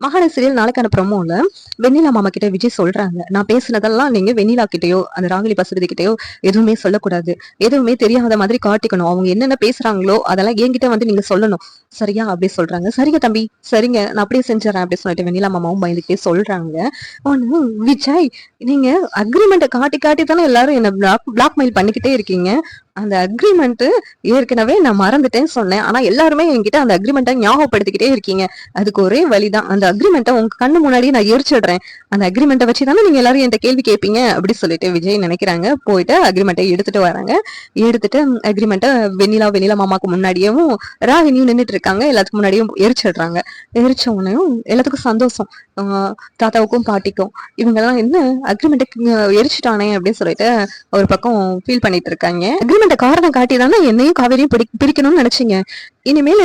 மகான serial நாளைக்கான ப்ரோமோல வெண்ணிலா மாமா கிட்ட விஜய் சொல்றாங்க, நான் பேசுனதெல்லாம் நீங்க வெண்ணிலா கிட்டயோ அந்த ராகினி பசுபதி கிட்டயோ எதுவுமே சொல்லக்கூடாது, எதுவுமே தெரியாத மாதிரி காட்டிக்கணும், அவங்க என்னென்ன பேசுறாங்களோ அதெல்லாம் என்கிட்ட வந்து நீங்க சொல்லணும் சரியா அப்படி சொல்றாங்க. சரிங்க தம்பி, சரிங்க, நான் அப்படியே செஞ்சுறேன் அப்படின்னு சொல்லிட்டு வெண்ணிலா மாமாவும் பயந்துட்டே சொல்றாங்க. ஒண்ணு விஜய், நீங்க அக்ரிமெண்ட்டை காட்டி காட்டி தானே எல்லாரும் என்ன பிளாக்மெயில் பண்ணிக்கிட்டே இருக்கீங்க. அந்த அக்ரிமெண்ட் ஏற்கனவே நான் மறந்துட்டேன்னு சொன்னேன், ஆனா எல்லாருமே என்கிட்ட அந்த அக்ரிமெண்ட்டை ஞாபகப்படுத்திக்கிட்டே இருக்கீங்க. அதுக்கு ஒரே வழிதான், அந்த அக்ரிமெண்ட்டை உங்க கண்ணு முன்னாடியே நான் எரிச்சிடுறேன், அந்த அக்ரிமெண்ட்டை வச்சு தானே நீங்க எல்லாரும் என்கிட்ட கேள்வி கேட்பீங்க அப்படி சொல்லிட்டு விஜய் நினைக்கிறாங்க. போயிட்டு அக்ரிமெண்ட்டை எடுத்துட்டு வராங்க. எடுத்துட்டு அக்ரிமெண்ட்டை வெண்ணிலா மாமாக்கு முன்னாடியும் ராகினியும் நின்றுட்டு இருக்காங்க, எல்லாத்துக்கும் முன்னாடியும் எரிச்சிடுறாங்க. எரிச்ச உடனேயும் எல்லாத்துக்கும் சந்தோஷம். தாத்தாவுக்கும் பாட்டிக்கும் இவங்க எல்லாம் என்ன அக்ரிமெண்ட்டை எரிச்சிட்டானே அப்படின்னு சொல்லிட்டு ஒரு பக்கம் ஃபீல் பண்ணிட்டு இருக்காங்க. அக்ரிமெண்ட்டை காரணம் காட்டி தானே என்னையும் காவேரியும் பிரிக்கணும்னு நினைச்சீங்க. இனிமேல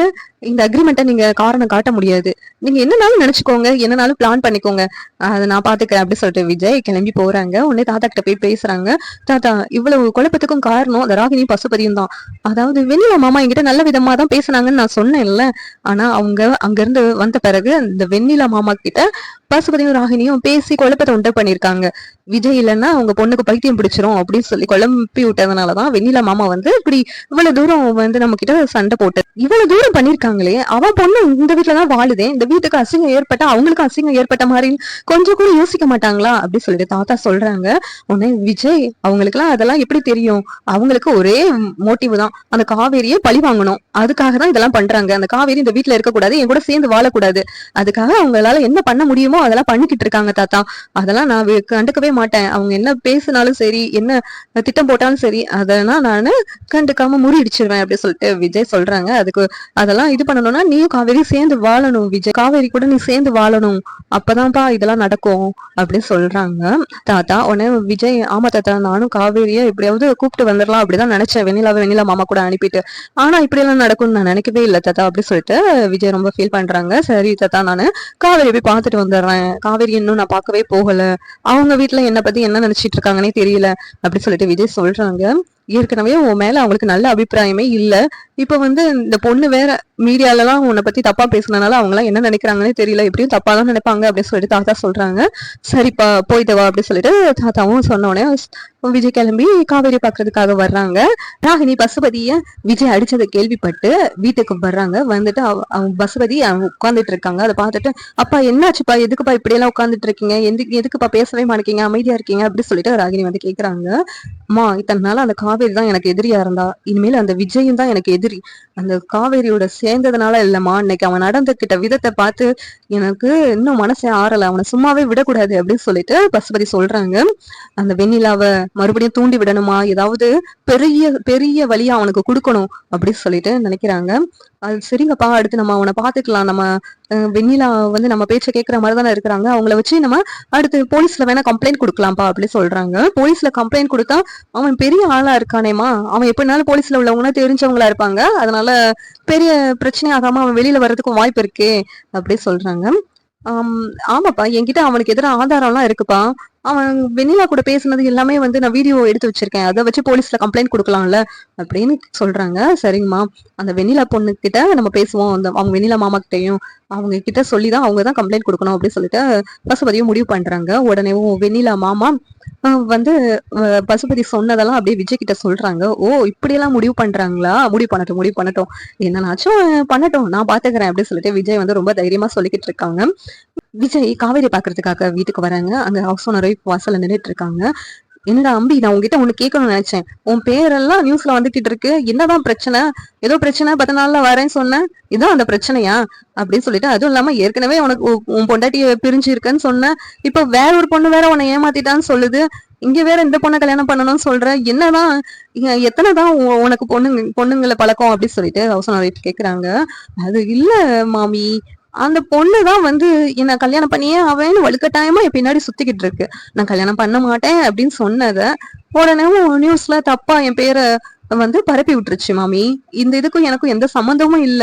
இந்த அக்ரிமெண்ட்டை நீங்க காரணம் காட்ட முடியாது. நீங்க என்னனாலும் நினைச்சுக்கோங்க, என்னனாலும் பிளான் பண்ணிக்கோங்க, அதை நான் பாத்துக்கிறேன் அப்படி சொல்லிட்டு விஜய் கிளம்பி போறாங்க. உடனே தாத்தா கிட்ட போய் பேசுறாங்க. தாத்தா, இவ்வளவு குழப்பத்துக்கும் காரணம் அந்த ராகினி பசுபதியும் தான். அதாவது வெண்ணிலா மாமா என்கிட்ட நல்ல விதமா தான் பேசுனாங்கன்னு நான் சொன்னேன்ல, ஆனா அவங்க அங்க இருந்து வந்த பிறகு இந்த வெண்ணிலா மாமா கிட்ட பசுபதியும் ராகினியும் பேசி குழப்பத்தை உண்டு பண்ணிருக்காங்க. விஜய் இல்லைன்னா அவங்க பொண்ணுக்கு பைத்தியம் பிடிச்சிரும் அப்படின்னு சொல்லி குழம்பி விட்டதுனாலதான் வெண்ணிலா மாமா வந்து இப்படி இவ்வளவு தூரம் வந்து நம்ம கிட்ட சண்டை போட்டு இவ்வளவு தூரம் பண்ணிருக்காங்களே. அவ பொண்ணு இந்த வீட்டுலதான் வாழுதே, இந்த வீட்டுக்கு அசிங்கம் ஏற்பட்டா அவங்களுக்கு அசிங்கம் ஏற்பட்ட மாதிரி கொஞ்சம் கூட யோசிக்க மாட்டாங்களா அப்படி சொல்லிட்டு தாத்தா சொல்றாங்க. உடனே விஜய், அவங்களுக்கு எல்லாம் அதெல்லாம் எப்படி தெரியும், அவங்களுக்கு ஒரே மோட்டிவ் தான், அந்த காவேரியை பழி வாங்கணும், அதுக்காக தான் இதெல்லாம் பண்றாங்க. அந்த காவேரி இந்த வீட்டுல இருக்கக்கூடாது, என் கூட சேர்ந்து வாழக்கூடாது, அதுக்காக அவங்களால என்ன பண்ண முடியுமோ அதெல்லாம் பண்ணிக்கிட்டு இருக்காங்க தாத்தா. அதெல்லாம் நான் கண்டுக்கவே மாட்டேன். அவங்க என்ன பேசினாலும் சரி, என்ன திட்டம் போட்டாலும் சரி, அதெல்லாம் நான் கண்டுக்காம முறியடிச்சிருவேன் அப்படி சொல்லிட்டு விஜய் சொல்றாங்க. அதுக்கு அதெல்லாம் இது பண்ணணும்னா நீயும் காவேரி சேர்ந்து வாழணும் விஜய், காவேரி கூட நீ சேர்ந்து வாழணும், அப்பதான்ப்பா இதெல்லாம் நடக்கும் அப்படின்னு சொல்றாங்க தாத்தா. உடனே விஜய், ஆமா தாத்தா, நானும் காவேரியை எப்படியாவது கூப்பிட்டு வந்துடலாம் அப்படிதான் நினைச்சேன், வெண்ணிலா மாமா கூட அனுப்பிட்டு, ஆனா இப்படி எல்லாம் நடக்கும்னு நான் நினைக்கவே இல்லை தாத்தா அப்படி சொல்லிட்டு விஜய் ரொம்ப ஃபீல் பண்றாங்க. சரி தாத்தா, நானு காவேரி போய் பார்த்துட்டு வந்துடுறேன், காவேரி இன்னும் நான் பார்க்கவே போகல, அவங்க வீட்டுல என்ன பத்தி என்ன நினைச்சிட்டு இருக்காங்கன்னே தெரியல அப்படி சொல்லிட்டு விஜய் சொல்றாங்க. ஏற்கனவே உன் மேல அவங்களுக்கு நல்ல அபிப்பிராயமே இல்ல, இப்ப வந்து இந்த பொண்ணு வேற மீடியால எல்லாம் உன்னை பத்தி தப்பா பேசுனதுனால அவங்க எல்லாம் என்ன நினைக்கிறாங்கன்னே தெரியல, எப்படியும் தப்பா தான் நினைப்பாங்க அப்படின்னு சொல்லிட்டு தாத்தா சொல்றாங்க. சரிப்பா போயிட்டு வா அப்படி சொல்லிட்டு தாத்தாவும் சொன்ன உடனே விஜய் கிளம்பி காவேரி பாக்குறதுக்காக வர்றாங்க. ராகினி பசுபதிய விஜய் அடிச்சதை கேள்விப்பட்டு வீட்டுக்கு வர்றாங்க. வந்துட்டு அவங்க பசுபதி அவங்க உட்கார்ந்துட்டு இருக்காங்க. அதை பார்த்துட்டு, அப்பா என்னாச்சுப்பா, எதுக்குப்பா இப்படி எல்லாம் உட்கார்ந்துட்டு இருக்கீங்க, எதுக்குப்பா பேசவே மாட்டேங்க, அமைதியா இருக்கீங்க அப்படி சொல்லிட்டு ராகினி வந்து கேக்குறாங்க. அம்மா, இத்தனை நாள் அந்த காவேரி தான் எனக்கு எதிரியா இருந்தா, இனிமேல் அந்த விஜயும் தான் எனக்கு எதிரி, அந்த காவேரியோட சேர்ந்ததுனால இல்லம்மா, இன்னைக்கு அவன் நடந்துகிட்ட விதத்தை பார்த்து எனக்கு இன்னும் மனசே ஆறல, அவனை சும்மாவே விடக்கூடாது அப்படின்னு சொல்லிட்டு பசுபதி சொல்றாங்க. அந்த வெண்ணிலாவை மறுபடியும் தூண்டி விடணுமா, ஏதாவது பெரிய பெரிய வழியா அவனுக்கு கொடுக்கணும் அப்படின்னு சொல்லிட்டு நினைக்கிறாங்க. அது சரிங்கப்பா, அடுத்து நம்ம அவனை பாத்துக்கலாம், நம்ம வெண்ணிலா வந்து நம்ம பேச்ச கேட்கற மாதிரி தானே இருக்கிறாங்க, அவங்கள வச்சு நம்ம அடுத்து போலீஸ்ல வேணா கம்ப்ளைண்ட் கொடுக்கலாம்ப்பா அப்படி சொல்றாங்க. போலீஸ்ல கம்ப்ளைண்ட் கொடுத்தா அவன் பெரிய ஆளா இருக்கானேமா, அவன் எப்படினாலும் போலீஸ்ல உள்ளவங்கன்னா தெரிஞ்சவங்களா இருப்பாங்க, அதனால பெரிய பிரச்சனை ஆகாம அவன் வெளியில வர்றதுக்கும் வாய்ப்பு இருக்கே அப்படி சொல்றாங்க. ஆமாப்பா, என்கிட்ட அவனுக்கு எதிராக ஆதாரம் எல்லாம் இருக்குப்பா, அவன் வெண்ணிலா கூட பேசுனது எல்லாமே வந்து நான் வீடியோ எடுத்து வச்சிருக்கேன், அதை வச்சு போலீஸ்ல கம்ப்ளைண்ட் கொடுக்கலாம்ல அப்படின்னு சொல்றாங்க. சரிங்கம்மா, அந்த வெண்ணிலா பொண்ணு கிட்ட நம்ம பேசுவோம், அந்த அவங்க வெண்ணிலா மாமா கிட்டையும் அவங்க கிட்ட சொல்லிதான் அவங்கதான் கம்ப்ளைண்ட் கொடுக்கணும் அப்படின்னு சொல்லிட்டு பசுபதியும் முடிவு பண்றாங்க. உடனே வெண்ணிலா மாமா வந்து பசுபதி சொன்னதெல்லாம் அப்படியே விஜய் கிட்ட சொல்றாங்க. ஓ, இப்படி எல்லாம் முடிவு பண்றாங்களா, முடிவு பண்ணட்டும் என்னன்னாச்சும் பண்ணட்டும், நான் பாத்துக்கிறேன் அப்படின்னு சொல்லிட்டு விஜய் வந்து ரொம்ப தைரியமா சொல்லிக்கிட்டு இருக்காங்க. விஜய் காவேரி பாக்குறதுக்காக வீட்டுக்கு வராங்க. அங்க ஹவுஸ் ஓனர் வாசல்ல நின்றுட்டு இருக்காங்க. என்னடா அம்பி, நான் உங்ககிட்ட ஒண்ணு கேட்கணும்னு நினைச்சேன், உன் பேரெல்லாம் நியூஸ்ல வந்துகிட்டு இருக்கு, என்னதான் பிரச்சனை, ஏதோ பிரச்சனை 10 நாள்ல வரேன்னு சொன்னேன், இதான் அந்த பிரச்சனையா அப்படின்னு சொல்லிட்டு, அதுவும் இல்லாம ஏற்கனவே உனக்கு உன் பொண்டாட்டிய பிரிஞ்சு இருக்குன்னு சொன்ன, இப்ப வேற ஒரு பொண்ணு வேற உன்னை ஏமாத்திட்டான்னு சொல்லுது, இங்க வேற இந்த பொண்ணை கல்யாணம் பண்ணணும்னு சொல்ற, என்னதான் எத்தனைதான் உனக்கு பொண்ணுங்களை பழக்கம் அப்படின்னு சொல்லிட்டு ஹவுஸ் ஓனர் கேக்குறாங்க. அது இல்ல மாமி, அந்த பொண்ணுதான் வந்து என்ன கல்யாணம் பண்ணியே அவன் வலுக்கட்டாயமா என் பின்னாடி சுத்திக்கிட்டு இருக்கு, நான் கல்யாணம் பண்ண மாட்டேன் அப்படின்னு சொன்னத உடனே நியூஸ்ல தப்பா என் பேரை வந்து பரப்பி விட்டுருச்சு மாமி, இந்த இதுக்கும் எனக்கும் எந்த சம்மந்தமும் இல்ல,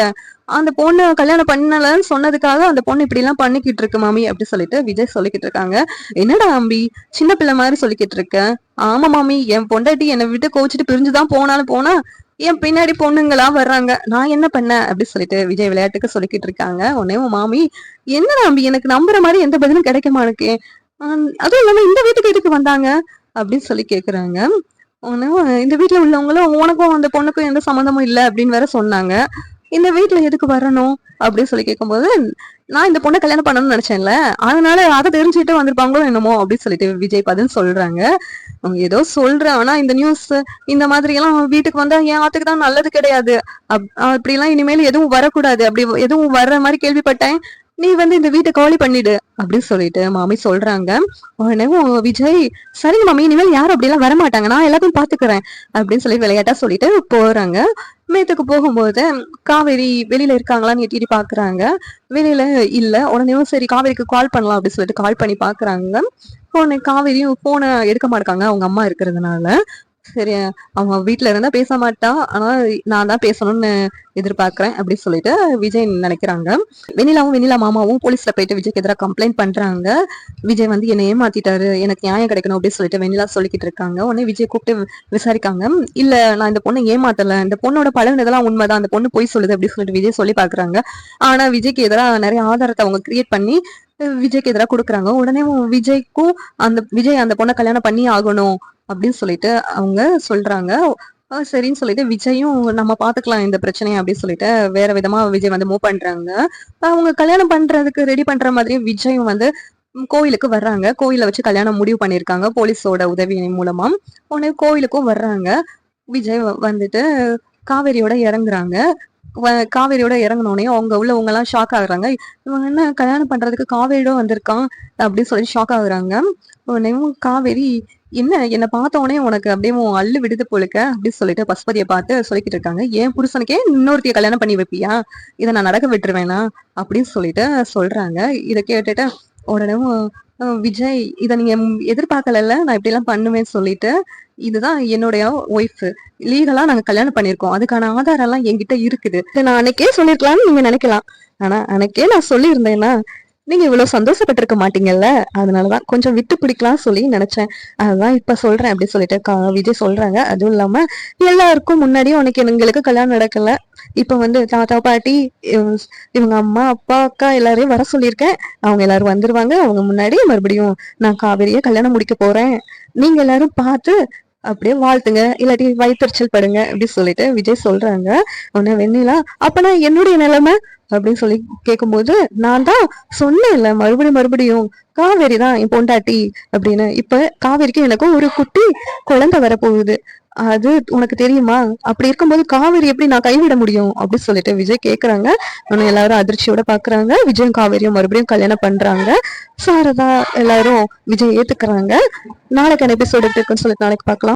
அந்த பொண்ணு கல்யாணம் பண்ணலன்னு சொன்னதுக்காக அந்த பொண்ணு இப்படி எல்லாம் பண்ணிக்கிட்டு இருக்கு மாமி அப்படி சொல்லிட்டு விஜய் சொல்லிக்கிட்டு இருக்காங்க. என்னடா அம்பி, சின்ன பிள்ளை மாதிரி சொல்லிக்கிட்டு இருக்க? ஆமா மாமி, என் பொண்டாட்டி என்னை விட்டு கோச்சிட்டு பிரிஞ்சுதான் போனாலும் போனா, என் பின்னாடி பொண்ணுங்களா வர்றாங்க, நான் என்ன பண்ணேன் அப்படின்னு சொல்லிட்டு விஜய் விளையாட்டுக்கு சொல்லிக்கிட்டு இருக்காங்க. உடனே உன் மாமி, என்ன நம்பி எனக்கு நம்புற மாதிரி எந்த பதிலும் கிடைக்க மாட்டேங்குது, அதுவும் இல்லாம இந்த வீட்டுக்கு எதுக்கு வந்தாங்க அப்படின்னு சொல்லி கேக்குறாங்க. உடனே இந்த வீட்டுல உள்ளவங்களும் உனக்கும் அந்த பொண்ணுக்கும் எந்த சம்மந்தமும் இல்ல அப்படின்னு வேற சொன்னாங்க. இந்த வீட்டுல எதுக்கு வரணும் அப்படின்னு சொல்லி கேட்கும்போது, நான் இந்த பொண்ணை கல்யாணம் பண்ணணும்னு நினைச்சேன்ல, அதனால அதை தெரிஞ்சுட்டு வந்திருப்பாங்களோ என்னமோ அப்படின்னு சொல்லிட்டு விஜய் பதில் சொல்றாங்க. அவங்க ஏதோ சொல்றேன், ஆனா இந்த நியூஸ் இந்த மாதிரி எல்லாம் வீட்டுக்கு வந்தா என் ஆத்துக்கு தான் நல்லது கிடையாது, அப்படி எல்லாம் இனிமேல் எதுவும் வரக்கூடாது, அப்படி எதுவும் வர்ற மாதிரி கேள்விப்பட்டேன், நீ வந்து இந்த வீட்டை காலி பண்ணிடு அப்படின்னு சொல்லிட்டு மாமி சொல்றாங்க. உடனே விஜய், சரிங்க மாமி, இனிமேல் யாரும் அப்படி எல்லாம் வரமாட்டாங்க, நான் எல்லாத்தையும் பாத்துக்கிறேன் அப்படின்னு சொல்லி விளையாட்டா சொல்லிட்டு போறாங்க. மேத்துக்கு போகும்போது காவேரி வெளியில இருக்காங்களான்னு எட்டி பாக்குறாங்க. வெளியில இல்ல. உடனே சரி காவேரிக்கு கால் பண்ணலாம் அப்படின்னு சொல்லிட்டு கால் பண்ணி பாக்குறாங்க. உடனே காவேரியும் போனை எடுக்க மாட்டாங்க அவங்க அம்மா இருக்கிறதுனால. சரி, அவங்க வீட்டுல இருந்தா பேச மாட்டா, ஆனா நான் தான் பேசணும்னு எதிர்பார்க்கிறேன் அப்படின்னு சொல்லிட்டு விஜய் நினைக்கிறாங்க. வெண்ணிலா மாமாவும் போலீஸ்ல போயிட்டு விஜய்க்கு எதிராக கம்ப்ளைண்ட் பண்றாங்க. விஜய் வந்து என்னை ஏமாத்திட்டாரு, எனக்கு நியாயம் கிடைக்கணும் அப்படின்னு சொல்லிட்டு வெண்ணிலா சொல்லிக்கிட்டு இருக்காங்க. உடனே விஜய் கூப்பிட்டு விசாரிக்காங்க. இல்ல, நான் இந்த பொண்ணை ஏமாத்தல, இந்த பொண்ணோட பழகுனதெல்லாம் உண்மைதான், அந்த பொண்ணு பொய் சொல்லுது அப்படின்னு சொல்லிட்டு விஜய் சொல்லி பாக்குறாங்க. ஆனா விஜய்க்கு எதிராக நிறைய ஆதாரத்தை அவங்க கிரியேட் பண்ணி விஜய்க்கு எதிராக கொடுக்குறாங்க. உடனே விஜய் அந்த பொண்ணை கல்யாணம் பண்ணி ஆகணும் அப்படின்னு சொல்லிட்டு அவங்க சொல்றாங்க. சரின்னு சொல்லிட்டு விஜயும் நம்ம பாத்துக்கலாம் இந்த பிரச்சனையை அப்படின்னு சொல்லிட்டு வேற விதமா விஜய் வந்து மூவ் பண்றாங்க. அவங்க கல்யாணம் பண்றதுக்கு ரெடி பண்ற மாதிரி விஜயும் வந்து கோயிலுக்கு வர்றாங்க. கோயில வச்சு கல்யாணம் முடிவு பண்ணிருக்காங்க போலீஸோட உதவி மூலமா. உடனே கோயிலுக்கும் வர்றாங்க. விஜய் வந்துட்டு காவேரியோட இறங்குறாங்க. காவேரியோட இறங்கினோடனே அவங்க உள்ளவங்க எல்லாம் ஷாக் ஆகுறாங்க. இவங்க என்ன கல்யாணம் பண்றதுக்கு காவேரியோட வந்திருக்கான் அப்படின்னு சொல்லி ஷாக் ஆகுறாங்க. உடனே காவேரி, என்ன பார்த்த உடனே உனக்கு அப்படியே அள்ளு விடுது போலுக்க அப்படின்னு சொல்லிட்டு பசுபதியை பார்த்து சொல்லிக்கிட்டு இருக்காங்க. ஏன் புருஷனுக்கே இன்னொருத்தைய கல்யாணம் பண்ணி வைப்பியா, இதை நான் நடக்க விட்டுருவேனா அப்படின்னு சொல்லிட்டு சொல்றாங்க. இதை கேட்டுட்டு உடனே விஜய், இதை நீங்க எதிர்பார்க்கல, நான் இப்படி எல்லாம் பண்ணுவேன்னு சொல்லிட்டு, இதுதான் என்னுடைய ஒய்ஃப், லீகலா நாங்க கல்யாணம் பண்ணிருக்கோம், அதுக்கான ஆதாரம் எல்லாம் என்கிட்ட இருக்குது, இதை நான் அன்னைக்கே சொல்லிருக்கலாம்னு நீங்க நினைக்கலாம். ஆனா அன்னைக்கே நான் சொல்லியிருந்தேன்னா நீங்க இவ்வளவு சந்தோஷப்பட்டிருக்க மாட்டீங்கல்ல, அதனாலதான் கொஞ்சம் விட்டு பிடிக்கலாம் சொல்லி நினைச்சேன், அதுதான் இப்ப சொல்றேன் அப்படின்னு சொல்லிட்டு விஜய் சொல்றாங்க. அதுவும் இல்லாம எல்லாருக்கும் முன்னாடியும் உனக்கு எங்களுக்கு கல்யாணம் நடக்கல, இப்ப வந்து தாத்தா பாட்டி இவங்க அம்மா அப்பா அக்கா எல்லாரையும் வர சொல்லியிருக்கேன், அவங்க எல்லாரும் வந்துருவாங்க, அவங்க முன்னாடி மறுபடியும் நான் காவேரியை கல்யாணம் முடிக்க போறேன், நீங்க எல்லாரும் பார்த்து அப்படியே வாழ்த்துங்க, இல்லாட்டி வயிற்றுச்சல் படுங்க அப்படின்னு சொல்லிட்டு விஜய் சொல்றாங்க. உடனே வெண்ணிலா, அப்பனா என்னுடைய நிலைமை அப்படின்னு சொல்லி கேட்கும்போது, நான் தான் சொன்னேன்ல மறுபடியும் காவேரி தான் என் பொண்டாட்டி அப்படின்னு, இப்ப காவேரிக்கு எனக்கும் ஒரு குட்டி குழந்தை வரப்போகுது, அது உனக்கு தெரியுமா, அப்படி இருக்கும்போது காவேரி எப்படி நான் கைவிட முடியும் அப்படின்னு சொல்லிட்டு விஜய் கேக்குறாங்க. எல்லாரும் அதிர்ச்சியோட பாக்குறாங்க. விஜயும் காவேரியும் மறுபடியும் கல்யாணம் பண்றாங்க. சாரதா எல்லாரும் விஜய் ஏத்துக்கிறாங்க. நாளைக்கு எபிசோடு இருக்குன்னு சொல்லிட்டு நாளைக்கு பார்க்கலாம்.